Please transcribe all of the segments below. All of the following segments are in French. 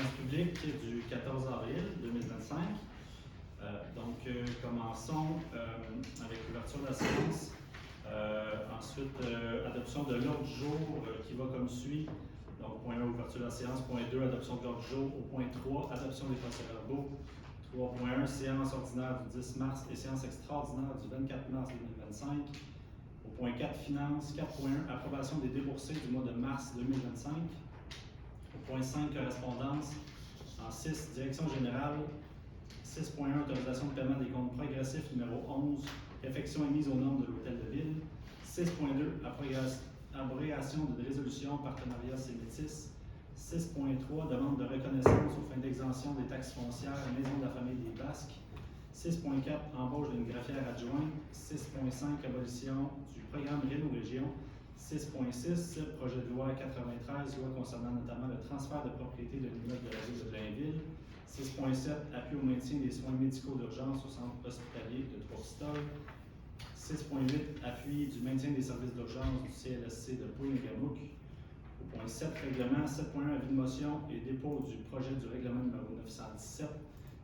séance publique du 14 avril 2025. Commençons avec l'ouverture de la séance. Ensuite, adoption de l'ordre du jour qui va comme suit. Donc, point 1, ouverture de la séance. Point 2, adoption de l'ordre du jour. Au point 3, adoption des procès-verbaux. 3.1, séance ordinaire du 10 mars et séance extraordinaire du 24 mars 2025. Au point 4, finances. 4.1, approbation des déboursés du mois de mars 2025. Au point 5, correspondance. En 6, direction générale. 6.1, autorisation de paiement des comptes progressifs numéro 11, réfection émise aux normes de l'Hôtel de Ville. 6.2, abrogation de résolution partenariat Sémétis. 6.3, demande de reconnaissance aux fins d'exemption des taxes foncières Maison de la famille des Basques. 6.4, embauche d'une greffière adjointe. 6.5, abolition du programme Réno-Région. 6.6, projet de loi 93, loi concernant notamment le transfert de propriété de l'immeuble de la ville de Blainville. 6.7, appui au maintien des soins médicaux d'urgence au centre hospitalier de Trois-Pistoles. 6.8, appui du maintien des services d'urgence du CLSC de Pointe-Gamouk. Au point 7, règlement. 7.1, avis de motion et dépôt du projet du règlement numéro 917.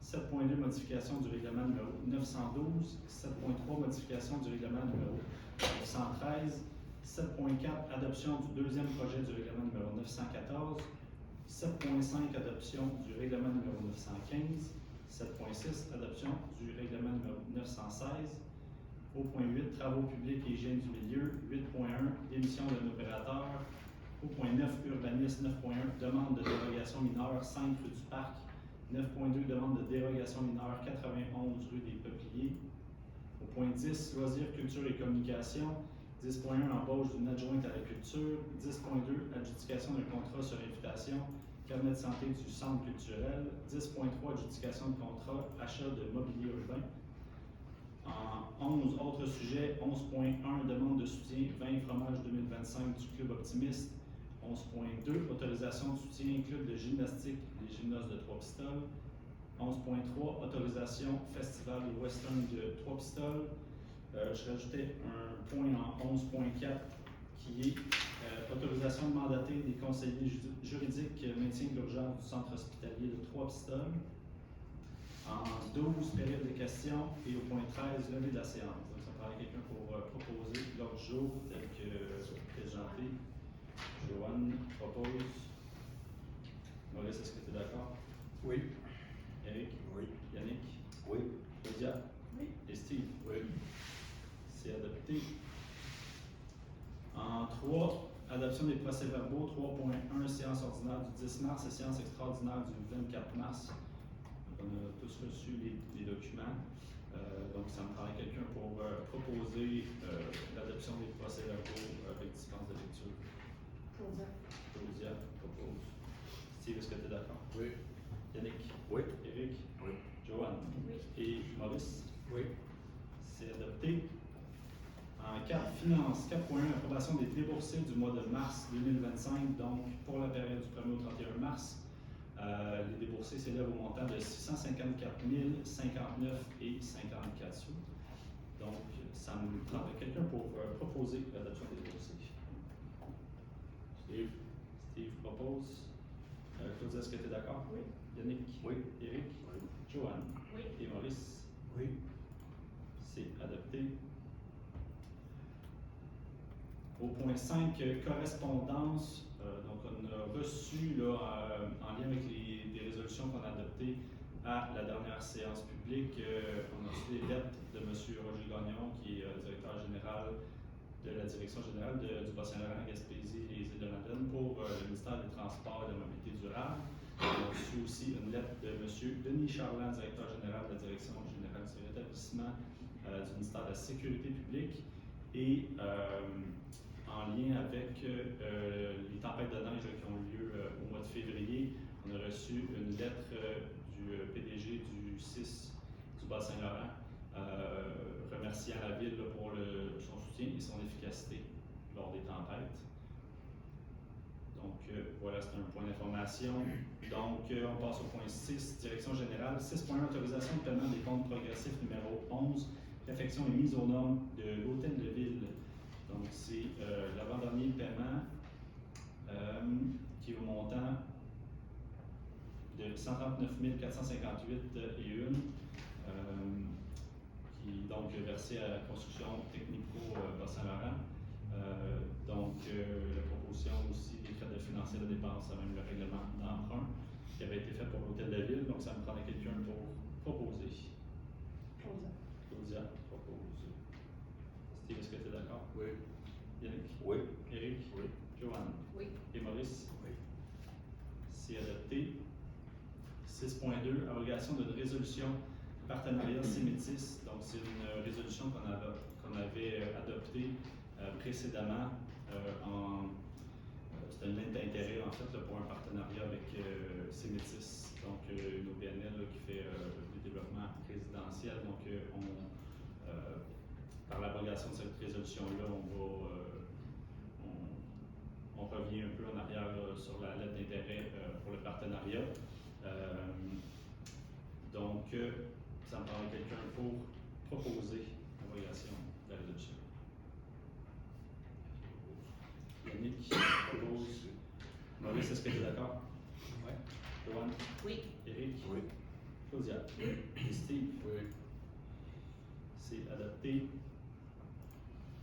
7.2, modification du règlement numéro 912. 7.3, modification du règlement numéro 913. 7.4, adoption du deuxième projet du règlement numéro 914. 7.5, adoption du règlement numéro 915. 7.6, adoption du règlement numéro 916. Au point 8, travaux publics et hygiène du milieu. 8.1, démission d'un opérateur. Au point 9, urbanisme. 9.1, demande de dérogation mineure 5 rue du Parc. 9.2, demande de dérogation mineure 91 rue des Peupliers. Au point 10, loisirs, culture et communication. 10.1, embauche d'une adjointe à la culture. 10.2, adjudication d'un contrat sur invitation, carnet de santé du centre culturel. 10.3, adjudication de contrat, achat de mobilier urbain. En 11, autres sujets. 11.1, demande de soutien vin fromage 2025 du Club Optimiste. 11.2, autorisation de soutien club de gymnastique des gymnases de Trois-Pistoles. 11.3, autorisation festival western de Trois-Pistoles. Je rajoutais un point en 11.4 qui est autorisation de mandater des conseillers juridiques maintien de l'urgence du centre hospitalier de Trois-Pistoles. En 12, période de questions. Et au point 13, levée de la séance. Donc, ça prend quelqu'un pour proposer l'ordre du jour tel que présenté. Joanne propose. Maurice, est-ce que tu es d'accord? Oui. Eric? Oui. Yannick? Oui. Claudia? Oui. Et Steve? Oui. C'est adopté. En 3, adoption des procès-verbaux. 3.1, séance ordinaire du 10 mars et séance extraordinaire du 24 mars. Donc, on a tous reçu les documents. Donc, ça me prendrait quelqu'un pour proposer l'adoption des procès-verbaux avec dispense de lecture. Claudia propose. Steve, est-ce que tu es d'accord? Oui. Yannick? Oui. Eric? Oui. Joanne? Oui. Et Maurice? Oui. C'est adopté. En 4, finances. 4.1, approbation des déboursés du mois de mars 2025, donc pour la période du 1er au 31 mars. Les déboursés s'élèvent au montant de 654 059 et 54 sous. Donc, ça me prendrait quelqu'un pour proposer l'adoption des déboursés. Steve. Steve propose. Claudia, est-ce que tu es d'accord? Oui. Yannick? Oui. Eric? Oui. Joanne? Oui. Et Maurice? Oui. C'est adopté. Au point 5, correspondance. Donc, on a reçu, là, en lien avec des résolutions qu'on a adoptées à la dernière séance publique, on a reçu des lettres de M. Roger Gagnon, qui est directeur général de la Direction générale du Bas-Saint-Laurent, Gaspésie et les Îles-de-Madeleine pour le ministère des Transports et de la Mobilité durable. On a reçu aussi une lettre de M. Denis Charland, directeur général de la Direction générale du rétablissement du ministère de la Sécurité publique. Et en lien avec les tempêtes de neige qui ont eu lieu au mois de février, on a reçu une lettre du PDG du 6 du Bas-Saint-Laurent remerciant la ville pour son soutien et son efficacité lors des tempêtes. Donc voilà, c'est un point d'information. Donc on passe au point 6, direction générale. 6.1, autorisation de paiement des comptes progressifs numéro 11, réfection et mise aux normes de l'Hôtel de Ville. Donc, c'est l'avant-dernier paiement qui est au montant de 139 458 et une, qui donc est versée à la construction Technico Bas-Saint-Laurent. La proposition aussi des crédits financiers de dépenses, même le règlement d'emprunt qui avait été fait pour l'hôtel de la ville. Donc, ça me prendrait quelqu'un pour proposer. Claudia propose. Steve, est-ce que tu es d'accord? Oui. Yannick? Oui. Éric? Oui. Joanne? Oui. Et Maurice? Oui. C'est adopté. 6.2, abrogation d'une résolution partenariat Sémétis. Donc, c'est une résolution qu'on avait adoptée précédemment c'était une lettre d'intérêt en fait là, pour un partenariat avec Sémétis, donc une OBNL là, qui fait du développement résidentiel. Donc, par l'abrogation de cette résolution-là, on revient un peu en arrière là, sur la lettre d'intérêt pour le partenariat. Ça me prend quelqu'un pour proposer l'abrogation de la résolution. Yannick propose. Maurice, est-ce que tu es d'accord? Oui. Joanne? Oui. Éric? Oui. Claudia? Et Steve? Oui. C'est adopté.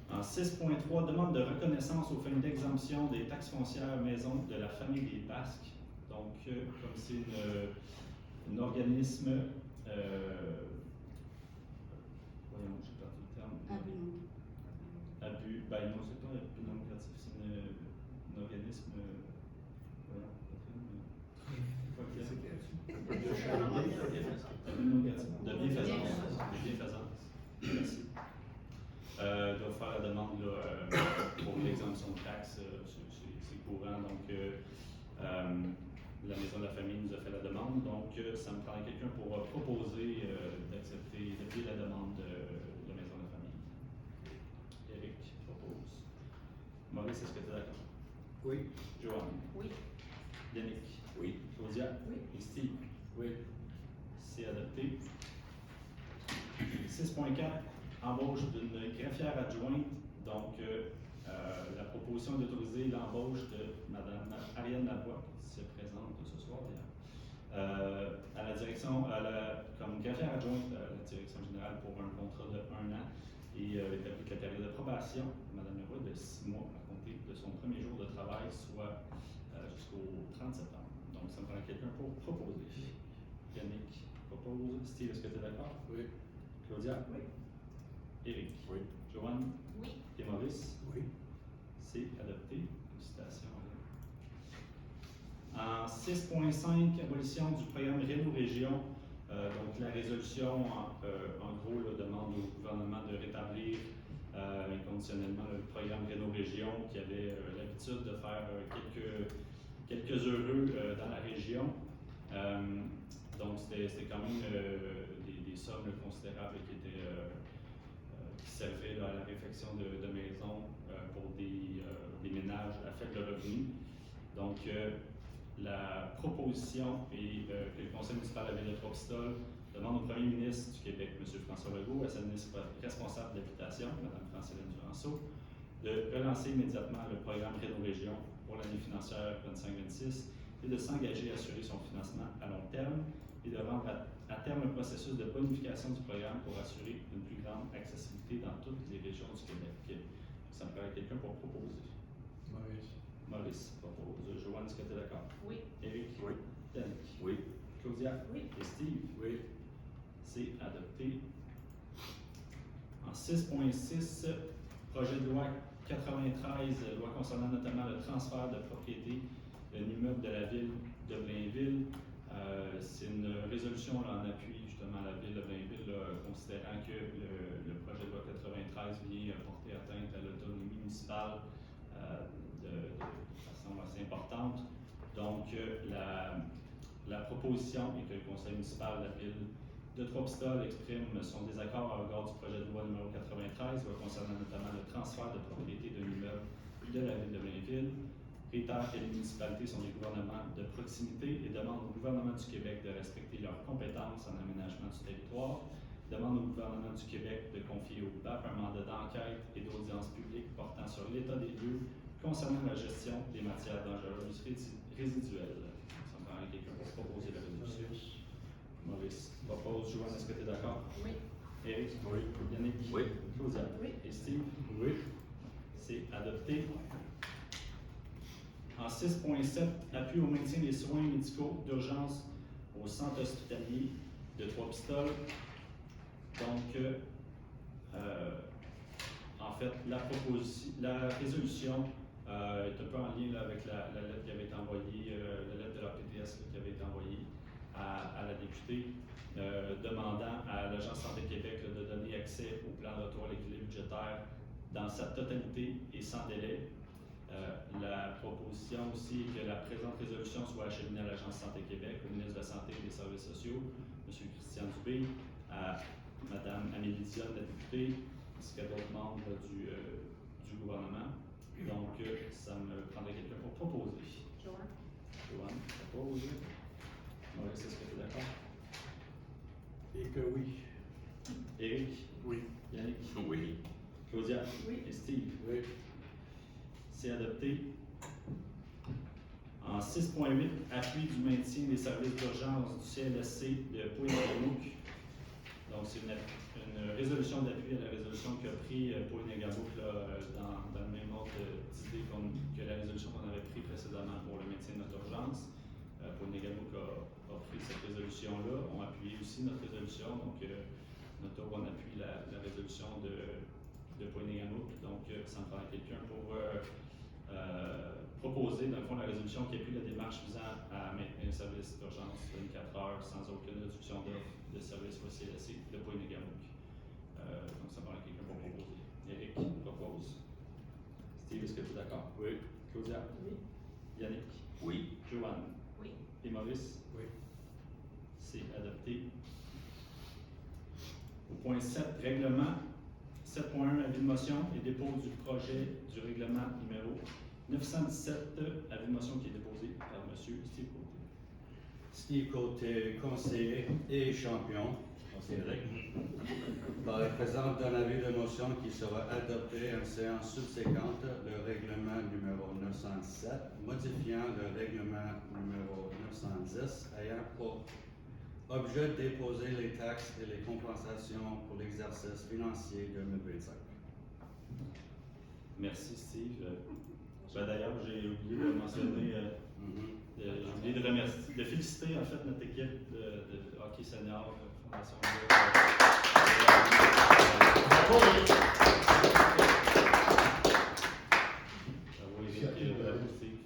En 6.3, demande de reconnaissance aux fins d'exemption des taxes foncières maison de la famille des Basques. Donc, comme c'est un organisme, voyons, je n'ai pas tout le terme. Non, c'est pas un but non lucratif, c'est un organisme, voyons, de bienfaisance. Merci. Doit faire la demande là, pour l'exemption de taxes, c'est courant. Donc, la Maison de la Famille nous a fait la demande. Donc, ça me prend quelqu'un pour proposer d'appuyer la demande de la Maison de la Famille. Éric propose. Maurice, est-ce que tu es d'accord? Oui. Joanne? Oui. Yannick? Oui. Claudia? Oui. Et Steve? Oui. C'est adopté. 6.4, embauche d'une greffière adjointe. Donc, la proposition d'autoriser l'embauche de Mme Ariane Lavoie, qui se présente ce soir d'ailleurs, à la direction, comme greffière adjointe à la direction générale pour un contrat de 1 an et établit la période de probation de Mme Lavoie de 6 mois à compter de son premier jour de travail, soit jusqu'au 30 septembre. Donc, ça me prend quelqu'un pour proposer. Yannick propose. Steve, est-ce que tu es d'accord? Oui. Claudia? Oui. Éric? Oui. Joanne? Oui. Et Maurice? Oui. C'est adopté. Félicitations. En 6.5, abolition du programme Réno-Région. Donc, la résolution, en gros, là, demande au gouvernement de rétablir inconditionnellement le programme Réno-Région qui avait l'habitude de faire quelques heureux dans la région. Donc, c'était quand même des sommes considérables qui servaient là, à la réfection de maisons pour des ménages à faible revenu. Donc, la proposition est que le Conseil municipal de la Ville de Trois-Pistoles demande au Premier ministre du Québec, M. François Legault, et à sa ministre responsable d'habitation, Mme Francine Duranceau, de relancer immédiatement le programme Réno-Région pour l'année financière 25-26 et de s'engager à assurer son financement à long terme et de rendre à terme le processus de bonification du programme pour assurer une plus grande accessibilité dans toutes les régions du Québec. Ça me paraît quelqu'un pour proposer. Maurice propose. Joanne, est-ce que tu es d'accord? Oui. Éric? Oui. Yannick? Oui. Claudia? Oui. Et Steve? Oui. C'est adopté. En 6.6, projet de loi 93, loi concernant notamment le transfert de propriété d'un immeuble de la ville de Blainville. C'est une résolution là, en appui justement à la ville de Blainville, là, considérant que le projet de loi 93 vient porter atteinte à l'autonomie municipale de façon assez importante. Donc, la proposition est que le conseil municipal de la ville de Trois-Pistoles exprime son désaccord à l'égard du projet de loi numéro 93, loi concernant notamment le transfert de propriété d'un immeuble de la ville de Blainville, réitère que les municipalités sont des gouvernements de proximité et demande au gouvernement du Québec de respecter leurs compétences en aménagement du territoire, demande au gouvernement du Québec de confier au BAP un mandat d'enquête et d'audience publique portant sur l'état des lieux concernant la gestion des matières dangereuses résiduelles. Ça me prend prendrait quelqu'un pour proposer la résolution. Maurice propose. Joanne, est-ce que tu es d'accord? Oui. Éric? Oui. Yannick? Oui. Claudia? Oui. Et Steve? Oui. C'est adopté. En 6.7, appui au maintien des soins médicaux d'urgence au centre hospitalier de Trois-Pistoles. Donc, en fait, la résolution est un peu en lien là, avec la lettre qui avait été envoyée, la lettre de la PTS qui avait été envoyée à la députée, demandant à l'Agence Santé Québec là, de donner accès au plan de retour à l'équilibre budgétaire dans sa totalité et sans délai. La proposition aussi est que la présente résolution soit acheminée à l'Agence Santé Québec, au ministre de la Santé et des Services sociaux, M. Christian Dubé, à Mme Amélie Dionne, la députée, ainsi qu'à d'autres membres du gouvernement. Donc, ça me prendrait quelqu'un pour proposer. Joanne. Joanne propose. Maurice, est-ce que tu es d'accord? Et que oui. Éric? Oui. Yannick? Oui. Claudia? Oui. Et Steve? Oui. C'est adopté. En 6.8, appui du maintien des services d'urgence du CLSC de Pointe-Négamouk. Donc, c'est une résolution d'appui à la résolution qu'a pris Pointe-Négamouk dans le même ordre d'idée que la résolution qu'on avait prise précédemment pour le maintien de notre urgence. Pointe-Négamouk a pris cette résolution-là, ont appuyé aussi notre résolution. Donc, notre on appuie la résolution de Pointe-Négamouk. Donc, ça me prend quelqu'un pour proposer, dans le fond, la résolution qui appuie la démarche visant à maintenir un service d'urgence 24 heures sans aucune réduction d'offre de service au CLSC de Pointe-Négamouk. Donc, ça me prend quelqu'un pour proposer. Éric propose. Steve, est-ce que tu es d'accord? Oui. Claudia? Oui. Yannick? Oui. Joanne? Oui. Et Maurice? Oui. C'est adopté. Au point 7, règlement. 7.1, avis de motion et dépôt du projet du règlement numéro 917, avis de motion qui est déposé par M. Steve Côté. Steve Côté, conseiller et champion, c'est vrai. Présente un avis de motion qui sera adopté en séance subséquente, le règlement numéro 907, modifiant le règlement numéro 910, ayant pour objet de déposer les taxes et les compensations pour l'exercice financier 2025. Merci, Steve. D'ailleurs, j'ai oublié de mentionner, j'ai oublié de remercier, de féliciter en fait notre équipe de hockey senior, Fondation Bravo Éric, bravo Steve.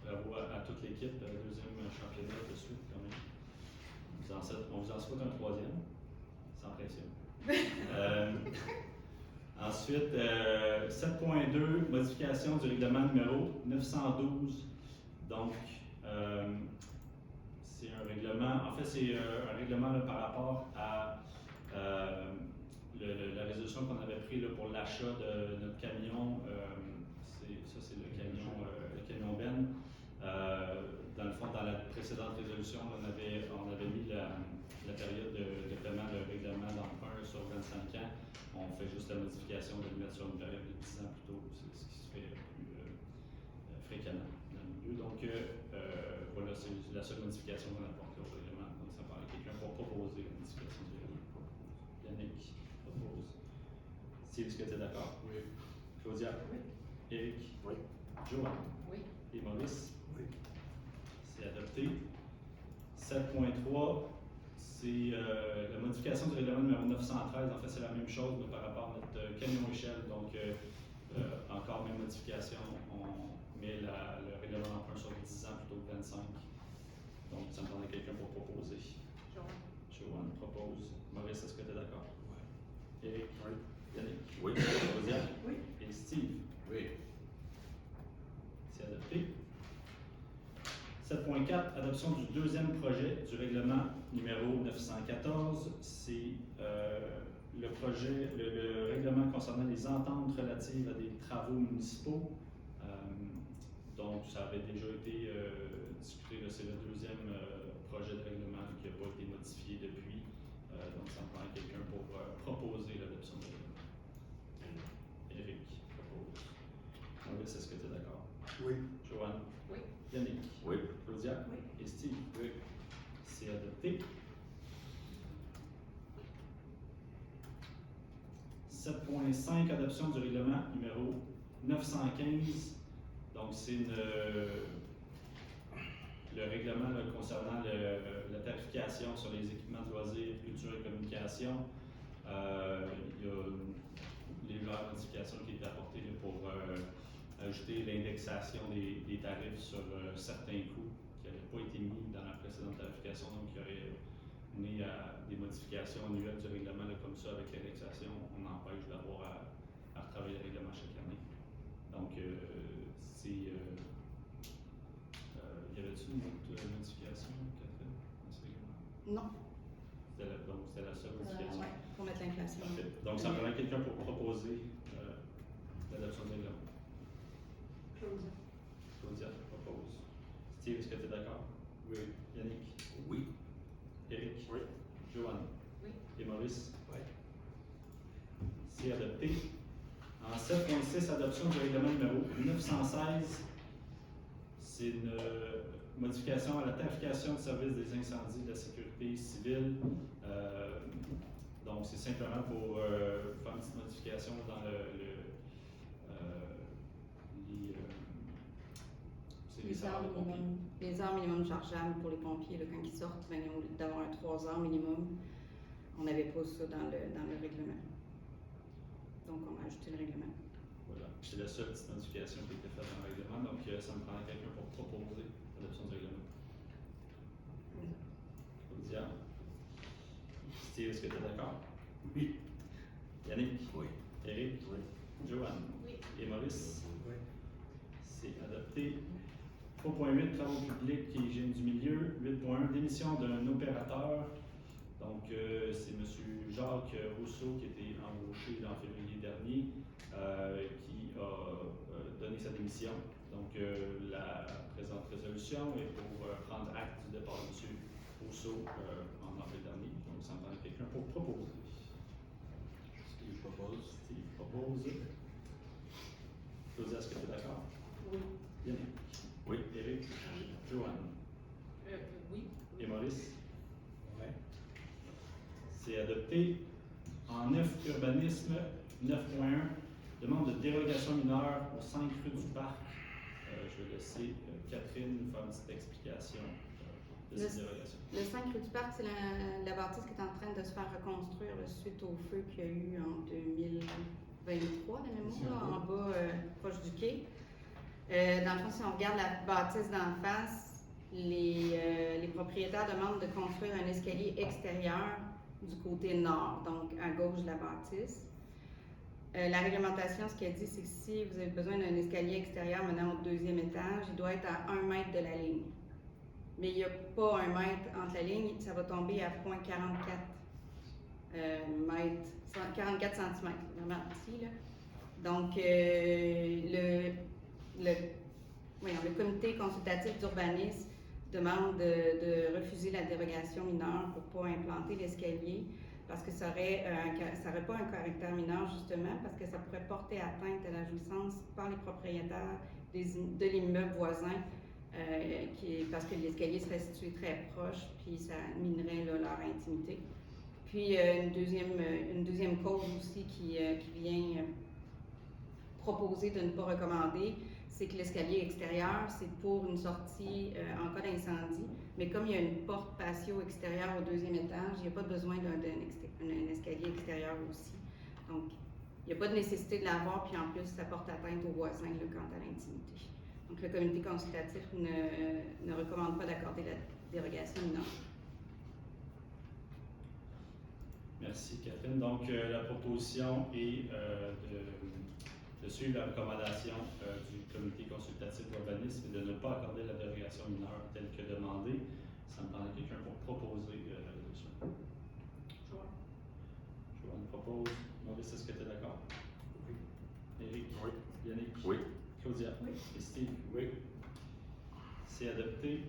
Bravo à toute l'équipe, deuxième championnat de suite quand même. On vous en souhaite un troisième, sans pression. Ensuite, 7.2, modification du règlement numéro 912. Donc, c'est un règlement, en fait, c'est un règlement là, par rapport à la résolution qu'on avait prise pour l'achat de notre camion. C'est le camion Ben. Dans le fond, dans la précédente résolution, on avait mis la période de paiement, le règlement d'emprunt sur 25 ans. On fait juste la modification de le mettre sur une période de 10 ans plutôt, c'est ce qui se fait plus fréquemment dans le milieu. Donc, voilà, c'est la seule modification qu'on apporte au règlement. Donc, ça parle de quelqu'un pour proposer la modification du règlement. Yannick propose. Steve, est-ce que tu es d'accord? Oui. Claudia? Oui. Éric? Oui. Joanne? Oui. Et Maurice? Oui. C'est adopté. 7.3, c'est la modification du règlement numéro 913. En fait, c'est la même chose mais par rapport à notre camion échelle. Donc, encore même modification. On met le règlement d'emprunt sur 10 ans plutôt que 25. Donc, ça me prendrait quelqu'un pour proposer. Joanne. Joanne propose. Maurice, est-ce que tu es d'accord? Oui. Éric? Oui. Yannick? Oui. Claudia? Oui. Et Steve? Oui. C'est adopté. 7.4, adoption du deuxième projet du règlement numéro 914. C'est le règlement concernant les ententes relatives à des travaux municipaux. Donc, ça avait déjà été discuté, c'est le deuxième projet de règlement qui n'a pas été modifié depuis. Donc, ça me prend quelqu'un pour proposer l'adoption du règlement. Éric propose. Maurice, est-ce que tu es d'accord? Oui. Joanne? Oui. Yannick? Oui. Claudia? Oui. Et Steve? C'est adopté. 7.5, adoption du règlement numéro 915. Donc, c'est le règlement là, concernant la tarification sur les équipements de loisirs, culture et communication. Il y a les modifications qui étaient apportées là, pour ajouter l'indexation des tarifs sur certains coûts qui n'avaient pas été mis dans la précédente tarification, donc qui auraient mené à des modifications annuelles du règlement, là, comme ça, avec l'indexation, on empêche d'avoir à retravailler le règlement chaque année. Donc, c'est. Y avait-tu une autre modification, Catherine, dans ce règlement? Non. Donc, c'était la seule modification. Ouais, pour mettre l'inflation. Parfait. Donc, ça prendrait quelqu'un pour proposer l'adoption du règlement. Claudia propose. Steve, est-ce que tu es d'accord? Oui. Yannick? Oui. Éric? Oui. Joanne? Oui. Et Maurice? Oui. C'est adopté. En 7.6, adoption du règlement numéro 916. C'est une modification à la tarification de service des incendies de la sécurité civile. Donc, c'est simplement pour faire une petite modification dans les salaires de pompiers. Les heures minimum chargeables pour les pompiers, là, quand ils sortent, ben, au lieu d'avoir un 3 heures minimum, on n'avait pas ça dans le règlement. Donc, on a ajouté le règlement. Voilà. C'est la seule petite modification qui a été faite dans le règlement. Donc, ça me prendrait quelqu'un pour proposer l'adoption du règlement. Claudia? Steve, est-ce que tu es d'accord? Oui. Yannick? Oui. Éric? Oui. Joanne? Oui. Et Maurice? Oui. C'est adopté. 3.8, travaux publics et hygiène du milieu. 8.1, démission d'un opérateur. Donc, c'est M. Jacques Rousseau qui a été embauché en février dernier, qui a donné sa démission. Donc, la présente résolution est pour prendre acte du départ de M. Rousseau en avril dernier. Donc, ça me prend quelqu'un pour proposer. Steve propose. Steve propose. Claudia, est-ce que tu es d'accord? Oui. Yannick? Oui. Éric? Joanne? Oui. Et Maurice? Oui. C'est adopté. En 9, urbanisme, 9.1, demande de dérogation mineure aux 5 rues du parc. Je vais laisser Catherine nous faire une petite explication de cette dérogation. Le 5 rue du Parc, c'est la bâtisse qui est en train de se faire reconstruire là, suite au feu qu'il y a eu en 2023, de mémoire, en bas, proche du quai. Dans le fond, si on regarde la bâtisse d'en face, les propriétaires demandent de construire un escalier extérieur du côté nord, donc à gauche de la bâtisse. La réglementation, ce qu'elle dit, c'est que si vous avez besoin d'un escalier extérieur menant au 2e étage, il doit être à 1 mètre de la ligne. Mais il n'y a pas 1 mètre entre la ligne, ça va tomber à 0,44 mètres, 44 cm, vraiment petit, là. Donc, le comité consultatif d'urbanisme demande de refuser la dérogation mineure pour ne pas implanter l'escalier parce que ça n'aurait pas un caractère mineur justement parce que ça pourrait porter atteinte à la jouissance par les propriétaires de l'immeuble voisin parce que l'escalier serait situé très proche puis ça minerait là, leur intimité. Puis une deuxième cause aussi qui vient proposer de ne pas recommander, c'est que l'escalier extérieur, c'est pour une sortie en cas d'incendie, mais comme il y a une porte patio extérieure au 2e étage, il n'y a pas besoin d'un escalier extérieur aussi. Donc, il n'y a pas de nécessité de l'avoir, puis en plus, ça porte atteinte aux voisins là, quant à l'intimité. Donc, le comité consultatif ne recommande pas d'accorder la dérogation mineure. Merci, Catherine. Donc, la proposition est de suivre la recommandation du comité consultatif d'urbanisme et de ne pas accorder la dérogation mineure telle que demandée. Ça me prendrait quelqu'un pour proposer la résolution. Joanne propose. Maurice, est-ce que tu es d'accord? Oui. Éric? Oui. Yannick? Oui. Claudia? Oui. Et Steve? Oui. C'est adopté.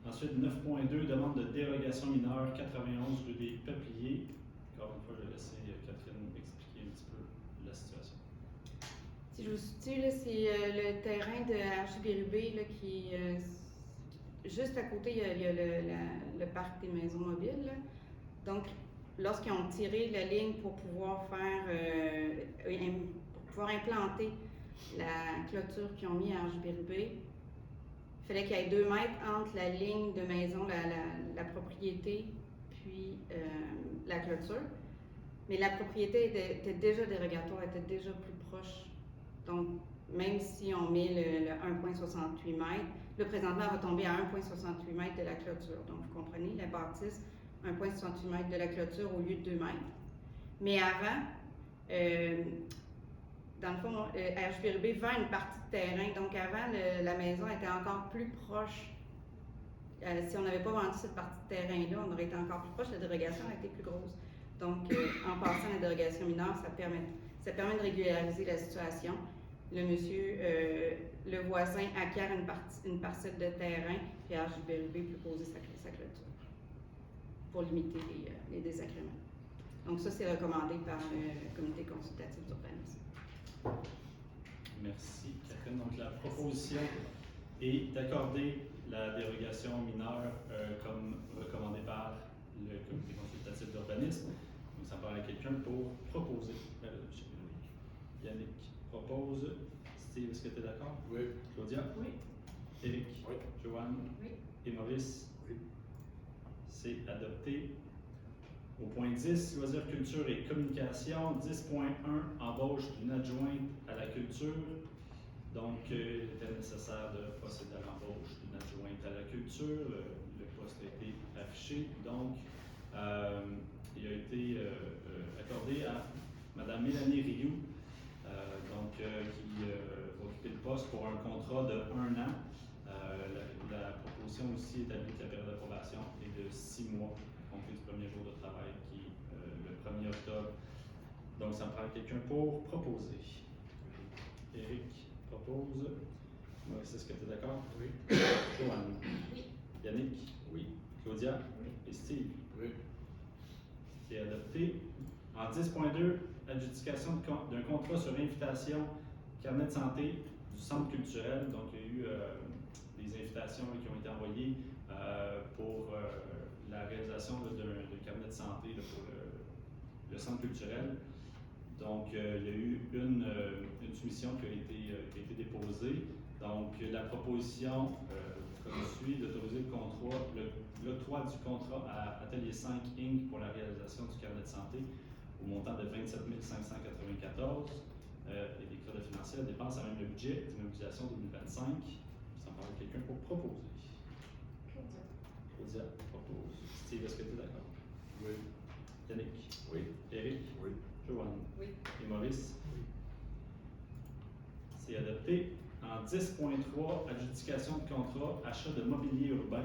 Ensuite, 9.2, demande de dérogation mineure 91 rue des Peupliers. Encore une fois, je vais laisser Catherine expliquer un petit peu la situation. Si je vous situe, c'est le terrain de Archibérubé qui juste à côté, il y a le parc des maisons mobiles. Là. Donc, lorsqu'ils ont tiré la ligne pour pouvoir faire, pour pouvoir implanter la clôture qu'ils ont mis à Archibérubé, il fallait qu'il y ait 2 mètres entre la ligne de maison, la propriété, puis la clôture. Mais la propriété était déjà dérogatoire, était déjà plus proche. Donc, même si on met le 1,68 mètres, le présentement va tomber à 1,68 mètres de la clôture. Donc, vous comprenez, la bâtisse, 1,68 mètres de la clôture au lieu de 2 mètres. Mais avant, dans le fond, HBRB vend une partie de terrain. Donc, avant, la maison était encore plus proche. Si on n'avait pas vendu cette partie de terrain-là, on aurait été encore plus proche. La dérogation a été plus grosse. Donc, en passant la dérogation mineure, ça permet de régulariser la situation. Le monsieur, le voisin acquiert une parcelle de terrain, puis HBRB peut poser sa clôture pour limiter les désagréments. Donc, ça, c'est recommandé par le comité consultatif d'urbanisme. Merci, Catherine. Donc, la proposition est d'accorder la dérogation mineure comme recommandée par le comité consultatif d'urbanisme. Donc, ça parle à quelqu'un pour proposer la résolution. Yannick propose. Steve, est-ce que tu es d'accord? Oui. Claudia? Oui. Éric? Oui. Joanne? Oui. Et Maurice? Oui. C'est adopté. Au point 10, loisirs, culture et communication. 10.1, embauche d'une adjointe à la culture. Donc, il était nécessaire de procéder à l'embauche d'une adjointe à la culture. Le poste a été affiché. Donc, il a été accordé à Mme Mélanie Rioux, qui va occuper le poste pour un contrat de 1 an. La proposition aussi établit que la période d'approbation est de 6 mois à compter du premier jour de travail, qui est le 1er octobre. Donc, ça me prend quelqu'un pour proposer. Éric propose. Maurice, est-ce que tu es d'accord? Oui. Joanne? Oui. Yannick? Oui. Claudia? Oui. Et Steve? Oui. C'est adopté. En 10.2, adjudication d'un contrat sur invitation carnet de santé du centre culturel. Donc, il y a eu des invitations qui ont été envoyées pour la réalisation d'un carnet de santé pour le centre culturel. Donc, il y a eu une soumission qui a été déposée. Donc, la proposition comme suit d'autoriser l'octroi du contrat à Atelier 5 Inc. pour la réalisation du carnet de santé au montant de 27 594 et des crédits financiers dépensent à même le budget d'immobilisation 2025. Ça me parle de quelqu'un pour proposer. Claudia propose. Steve, est-ce que tu es d'accord? Oui. Yannick? Oui. Éric? Oui. Joanne? Oui. Et Maurice? Oui. C'est adopté. En 10.3, adjudication de contrat, achat de mobilier urbain.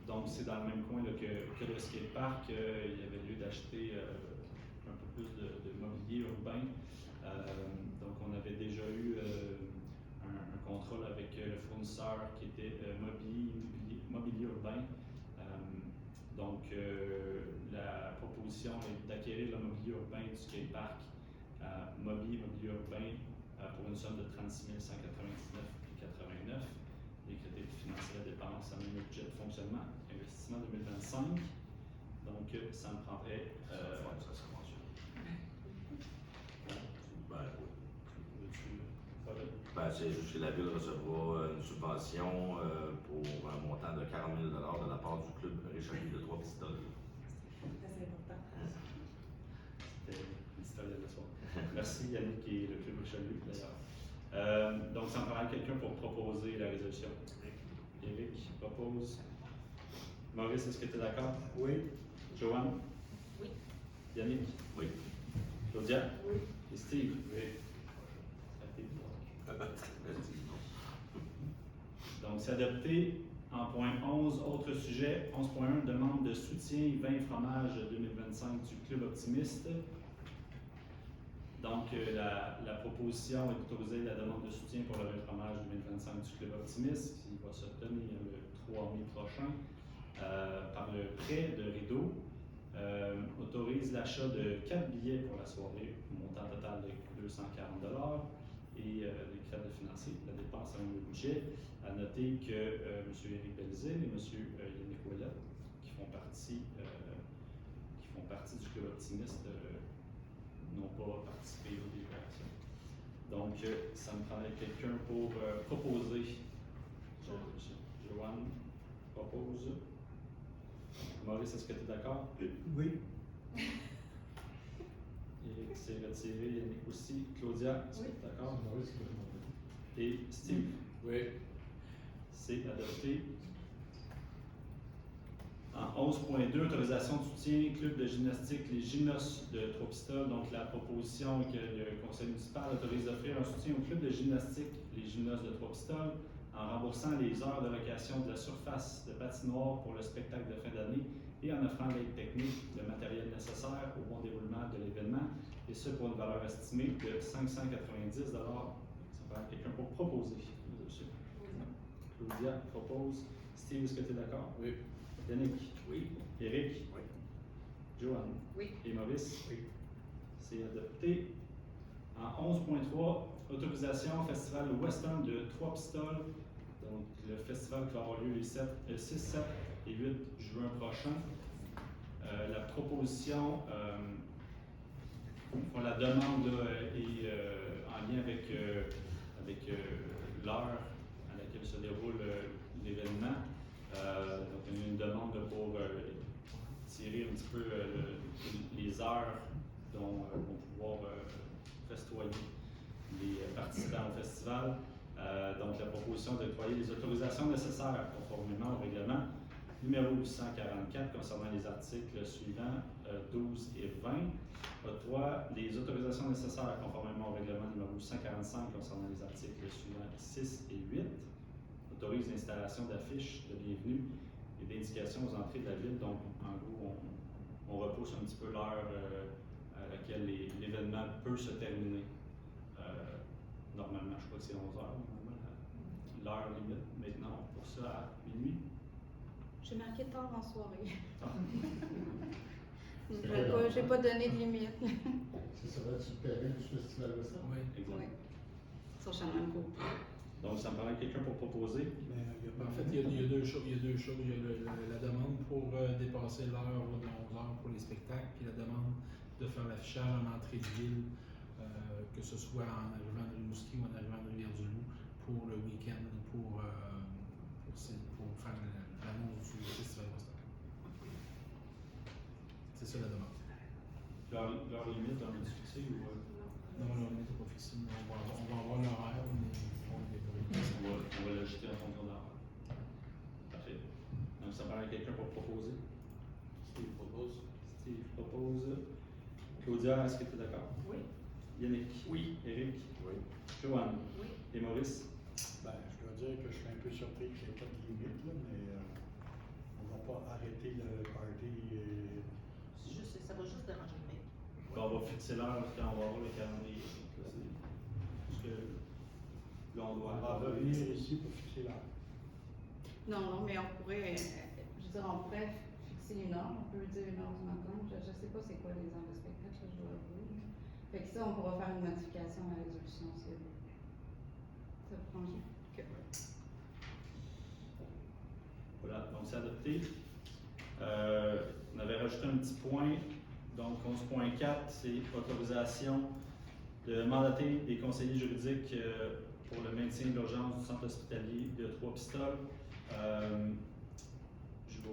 Donc, c'est dans le même coin là, que le skatepark. Il y avait lieu d'acheter un peu plus de mobilier urbain. Donc, on avait déjà eu un contrat avec le fournisseur qui était mobilier urbain. Donc, la proposition est d'acquérir le mobilier urbain du skatepark à mobilier urbain pour une somme de 36 199,89 $. Les crédits financiers de dépenses à même budget de fonctionnement, investissement 2025. Donc, ça me prendrait. Ça sera mentionné. Ben, oui. Ben, c'est juste que la Ville recevra une subvention pour un montant de 40 000 $ de la part du club Richelieu de Trois-Pistoles. C'est important. C'était l'histoire de la soirée. Merci Yannick et le club Richelieu d'ailleurs. Donc, ça me prend quelqu'un pour proposer la résolution. Éric propose. Maurice, est-ce que tu es d'accord? Oui. Joanne? Oui. Yannick? Oui. Claudia? Oui. Et Steve? Oui. Ça a été bon. Donc, c'est adopté. En point 11, autre sujet. 11.1, demande de soutien vin fromage 2025 du Club Optimiste. Donc, la proposition est d'autoriser la demande de soutien pour le vin fromage 2025 du Club Optimiste, qui va se tenir le 3 mai prochain, par le prêt de rideau. Autorise l'achat de 4 billets pour la soirée, au montant total de 240 $ et les crédits financiers, la dépense avec le budget. À noter que M. Éric Belzile et M. Yannick Ouellet, qui font partie du club optimiste, n'ont pas participé aux délibérations. Donc, ça me prendrait quelqu'un pour proposer. Joanne propose. Maurice, est-ce que tu es d'accord? Oui. Éric s'est retiré, Yannick aussi. Claudia, est-ce que tu es d'accord? Et Steve? Oui. C'est adopté. En 11.2, autorisation de soutien, club de gymnastique, les gymnos de Trois-Pistoles. Donc, la proposition que le conseil municipal autorise d'offrir un soutien au club de gymnastique, les gymnos de Trois-Pistoles, en remboursant les heures de location de la surface de patinoire pour le spectacle de fin d'année et en offrant l'aide technique, le matériel nécessaire au bon déroulement de l'événement, et ce pour une valeur estimée de 590 $. Ça va être quelqu'un pour proposer. Claudia propose. Steve, est-ce que tu es d'accord? Oui. Yannick? Oui. Éric? Oui. Joanne? Oui. Et Maurice? Oui. C'est adopté. En 11.3, autorisation Festival Western de Trois-Pistoles. Donc, le festival qui va avoir lieu les 6, 7 et 8 juin prochain. La proposition, la demande là, est en lien avec l'heure à laquelle se déroule l'événement. Donc, il y a une demande pour tirer un petit peu les heures dont vont pouvoir festoyer les participants au festival. Donc, la proposition d'octroyer les autorisations nécessaires conformément au règlement numéro 844 concernant les articles suivants 12 et 20. Octroie les autorisations nécessaires conformément au règlement numéro 145 concernant les articles suivants 6 et 8. Autorise l'installation d'affiches de bienvenue et d'indications aux entrées de la ville. Donc, en gros, on repousse un petit peu l'heure à laquelle l'événement peut se terminer. Normalement, je crois que c'est 11 heures, l'heure limite. Maintenant, pour ça à minuit. J'ai marqué tard en soirée. Ah. J'ai pas donné de limite. Ça va être sur le terrain du Festival Western? Oui, exact. Oui. Sur Chaman-Côte. Donc, ça me paraît quelqu'un pour proposer. En fait, il y a deux choses. Il y a la demande pour dépasser l'heure de 11 heures pour les spectacles, puis la demande de faire l'affichage en entrée de ville, que ce soit en arrivant de Rimouski ou en arrivant de Rivière-du-Loup, pour le week-end, pour faire l'annonce du Festival Western. C'est ça la demande. Leur limite, on est fixé ou. Non, on n'est pas fixé. On va avoir l'horaire, mais on n'est pas fixé. On va l'ajouter en fonction de l'heure. Parfait. Donc, ça me paraît quelqu'un pour proposer. Steve propose. Steve propose. Claudia, est-ce que tu es d'accord? Oui. Yannick? Oui. Éric? Oui. Joanne? Oui. Et Maurice? Ben, je dois dire que je suis un peu surpris qu'il n'y ait pas de limite, là, mais on ne va pas arrêter le party. Ça va juste déranger le mec. On va fixer l'heure quand on va avoir le calendrier. Parce que là, on On doit va revenir ici pour fixer l'heure. Non, mais on pourrait, on pourrait fixer une heure. On peut dire 1h du matin. Je ne sais pas c'est quoi les heures de spectacle, je dois avouer. Fait que ça, on pourra faire une modification à la résolution si ça vous convient. Okay. Voilà, donc c'est adopté. On avait rajouté un petit point. Donc, 11.4, c'est autorisation de mandater des conseillers juridiques pour le maintien de l'urgence du centre hospitalier de Trois-Pistoles. Je vais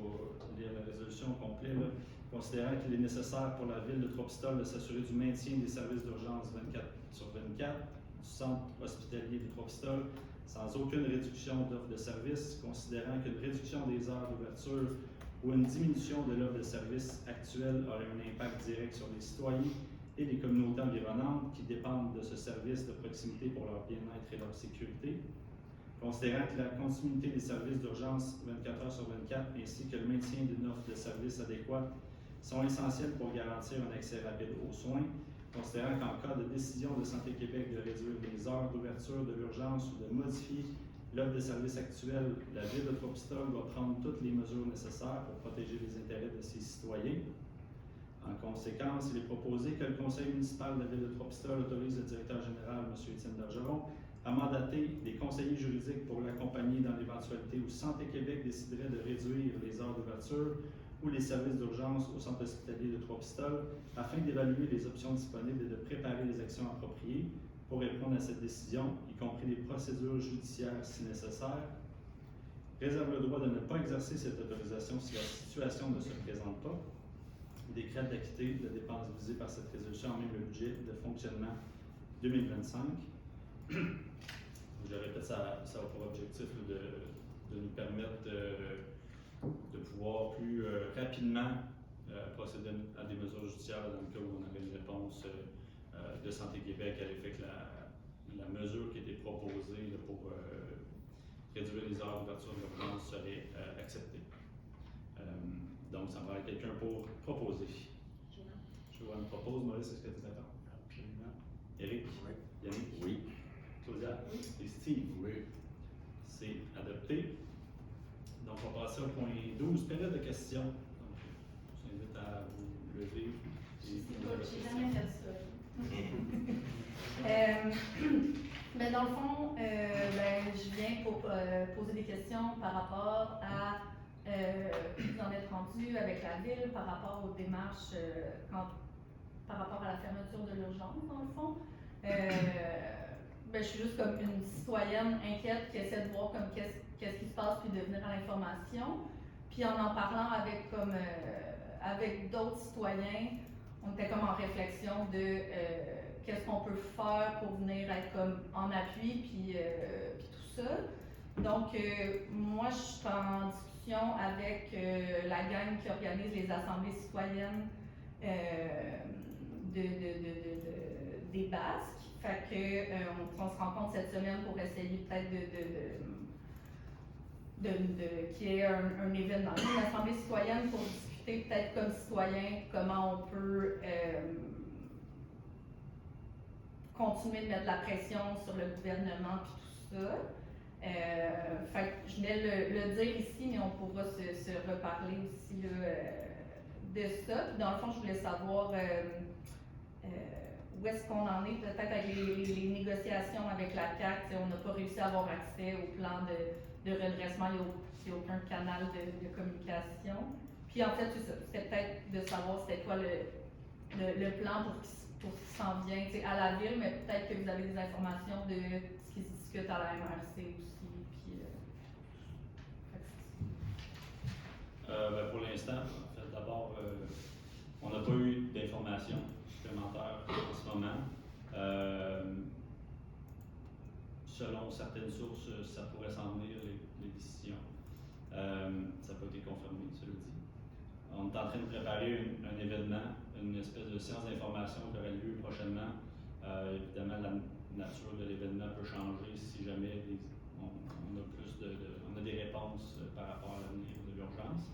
lire la résolution au complet. Là. Considérant qu'il est nécessaire pour la ville de Trois-Pistoles de s'assurer du maintien des services d'urgence 24/24 du centre hospitalier de Trois-Pistoles sans aucune réduction d'offre de service, considérant qu'une réduction des heures d'ouverture ou une diminution de l'offre de service actuelle aurait un impact direct sur les citoyens et les communautés environnantes qui dépendent de ce service de proximité pour leur bien-être et leur sécurité. Considérant que la continuité des services d'urgence 24 heures sur 24 ainsi que le maintien d'une offre de service adéquate sont essentiels pour garantir un accès rapide aux soins. Considérant qu'en cas de décision de Santé Québec de réduire les heures d'ouverture de l'urgence ou de modifier l'offre de service actuelle, la Ville de Trois-Pistoles doit prendre toutes les mesures nécessaires pour protéger les intérêts de ses citoyens. En conséquence, il est proposé que le conseil municipal de la ville de Trois-Pistoles autorise le directeur général, M. Étienne Bergeron, à mandater des conseillers juridiques pour l'accompagner dans l'éventualité où Santé Québec déciderait de réduire les heures d'ouverture ou les services d'urgence au centre hospitalier de Trois-Pistoles afin d'évaluer les options disponibles et de préparer les actions appropriées pour répondre à cette décision, y compris les procédures judiciaires si nécessaire. Réserve le droit de ne pas exercer cette autorisation si la situation ne se présente pas. Décrète d'acquitter de dépenses visées par cette résolution en même le budget de fonctionnement 2025. Je répète, ça a pour objectif de nous permettre de pouvoir plus rapidement procéder à des mesures judiciaires dans le cas où on avait une réponse de Santé Québec à l'effet que la mesure qui était proposée là, pour réduire les heures d'ouverture de l'urgence serait acceptée. Donc, ça va être quelqu'un pour proposer. Joanne propose. Maurice, est-ce que tu es d'accord? Absolument. Éric? Oui. Yannick? Oui. Claudia? Oui. Et Steve? Oui. C'est adopté. Donc, on va passer au point 12, période de questions. Donc, je vous invite à vous lever. J'ai jamais fait ça. Mais dans le fond, je viens pour poser des questions par rapport à vous en êtes rendu avec la ville, par rapport aux démarches, par rapport à la fermeture de l'urgence, dans le fond. Je suis juste comme une citoyenne inquiète qui essaie de voir comme qu'est-ce qui se passe puis de venir à l'information. Puis en parlant avec avec d'autres citoyens, on était comme en réflexion de qu'est-ce qu'on peut faire pour venir être comme en appui puis tout ça. Donc moi je suis en discussion avec la gang qui organise les assemblées citoyennes des Basques. Fait que on se rencontre cette semaine pour essayer peut-être qu'il y ait un événement, une assemblée citoyenne pour discuter peut-être comme citoyen comment on peut continuer de mettre de la pression sur le gouvernement puis tout ça. Fait que je venais le dire ici, mais on pourra se reparler aussi là, de ça. Puis dans le fond, je voulais savoir où est-ce qu'on en est peut-être avec les négociations avec la CAQ. On n'a pas réussi à avoir accès au plan de redressement, il n'y a aucun canal de communication. Puis en fait, c'est ça, c'était peut-être de savoir c'était quoi le plan pour ce qui s'en vient à la ville, mais peut-être que vous avez des informations de ce qui se discute à la MRC aussi. Puis, pour l'instant, en fait, d'abord, on n'a pas eu d'informations supplémentaires en ce moment. Selon certaines sources, ça pourrait s'en venir, les décisions. Ça n'a pas été confirmé, cela dit. On est en train de préparer un événement, une espèce de séance d'information qui aurait lieu prochainement. Évidemment, la nature de l'événement peut changer si jamais on a des réponses par rapport à l'avenir de l'urgence.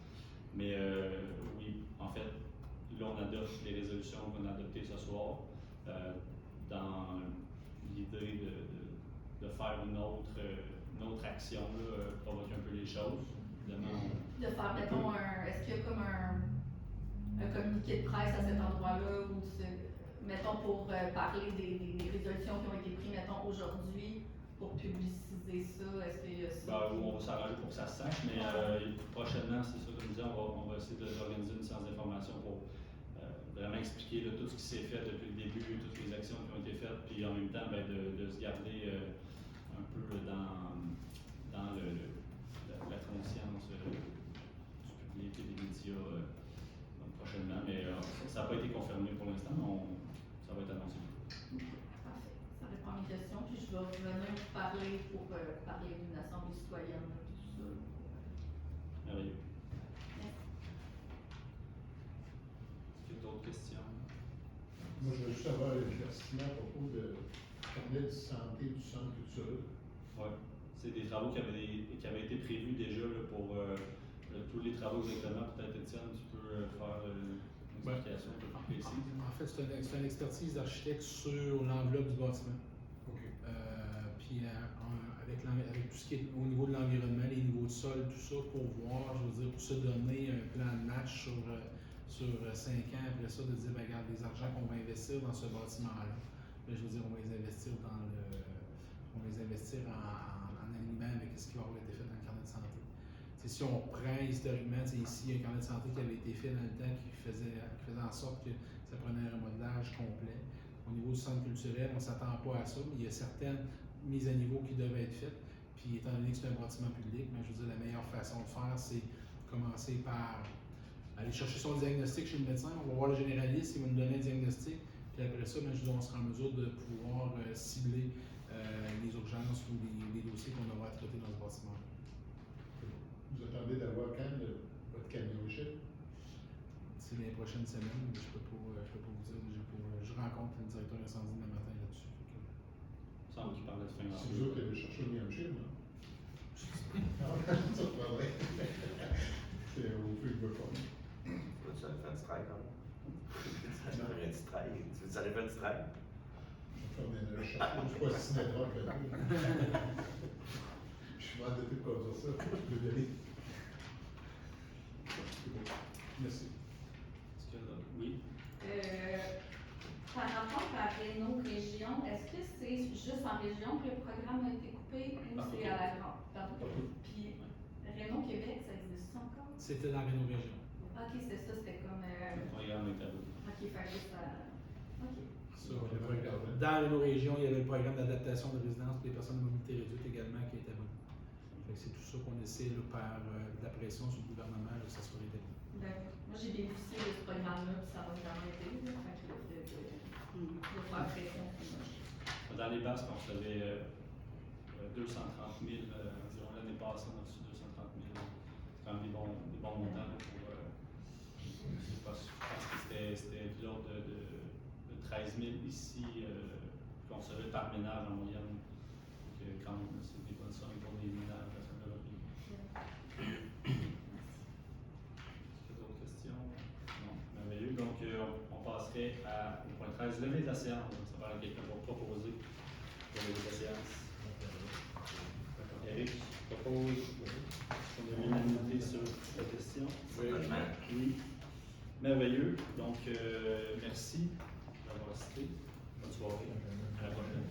Mais oui, en fait, là, on adopte les résolutions qu'on a adoptées ce soir dans l'idée de faire une autre action, là, provoquer un peu les choses. Évidemment, de faire, mettons, est-ce qu'il y a comme un communiqué de presse à cet endroit-là, ou mettons, pour parler des résolutions qui ont été prises, mettons, aujourd'hui, pour publiciser ça, est-ce qu'il y a ça? On va s'arranger pour que ça se sache, mais prochainement, c'est ça, comme je disais, on va essayer d'organiser une séance d'information pour vraiment expliquer là, tout ce qui s'est fait depuis le début, toutes les actions qui ont été faites, puis en même temps, de se garder un peu dans la conscience du public et des médias prochainement, mais ça n'a pas été confirmé pour l'instant, mais ça va être annoncé. Parfait, ça répond à mes questions, puis je vais revenir vous parler pour parler d'une assemblée citoyenne, tout ça. Merveilleux. Merci. Est-ce qu'il y a d'autres questions? Moi, je veux juste avoir un éclaircissement à propos de carnet de santé du centre culturel. Oui, c'est des travaux qui avaient été prévus déjà là, pour tous les travaux exactement. Peut-être, Étienne, tu peux faire une explication un peu plus précise. En fait, c'est une expertise d'architecte sur l'enveloppe du bâtiment. OK. Puis avec tout ce qui est au niveau de l'environnement, les niveaux de sol, tout ça, pour voir, je veux dire, pour se donner un plan de match sur 5 ans, après ça, de dire, ben, regarde, les argents qu'on va investir dans ce bâtiment-là, ben, je veux dire, on va les investir on va les investir en alignement avec ce qui va avoir été fait dans le carnet de santé. Si on prend historiquement, ici, il y a un carnet de santé qui avait été fait dans le temps qui faisait en sorte que ça prenait un remodelage complet. Au niveau du centre culturel, on ne s'attend pas à ça, mais il y a certaines mises à niveau qui devaient être faites. Puis étant donné que c'est un bâtiment public, mais je veux dire, la meilleure façon de faire, c'est commencer par aller chercher son diagnostic chez le médecin. On va voir le généraliste, il va nous donner un diagnostic. Puis après ça, je veux dire, on sera en mesure de pouvoir cibler les urgences ou les dossiers qu'on aura à traiter dans ce bâtiment. Vous attendez d'avoir quand votre camion chip? C'est les prochaines semaines, mais je peux pas vous dire. Je rencontre le directeur incendie demain matin là-dessus. Il me semble qu'il parlait de fin C'est avril. vous autres qui avez cherché le chip, non? Non, ça pas vrai. C'est au fil de quoi. Tu allais faire du strike, hein? Tu allais faire du strike. Tu allais faire du strike? On est chercher, je suis pas si nettoie que là. Je suis mal de tout comme ça, je peux donner. Merci. Est-ce que, oui. Par rapport à Réno Région, est-ce que c'est juste en région que le programme a été coupé ou c'est à la grande? Puis Réno Québec, ça existe encore? C'était dans Réno Région. Ok, c'était ça, c'était comme. Le programme est à vous. Ok, fait que ça. Ok. Dans Réno Région, il y avait le programme d'adaptation de résidence pour les personnes de mobilité réduite également qui était bon. C'est tout ça qu'on essaie par de la pression sur le gouvernement là, que ça soit rétabli. Moi, j'ai bénéficié de ce programme-là, puis ça m'a vraiment aidé. Fait que de faire pression. Dans les basses, on recevait 230 000 environ l'année passée, on a reçu 230 000. C'est quand même des bons montants là, pour. Je pense que c'était de l'ordre de 13 000 ici qu'on recevait par ménage en moyenne. Donc, quand même, c'est des bonnes sommes pour les ménages à ce niveau-là. Est-ce qu'il y a d'autres questions? Non, merveilleux. Donc, on passerait au point 13, lever de la séance. Ça va être quelqu'un pour proposer pour lever de la séance. Eric, propose. On a l'unanimité sur la question. Certainement. Oui. Merveilleux. Donc, merci d'avoir assisté. Bonne soirée. À la prochaine.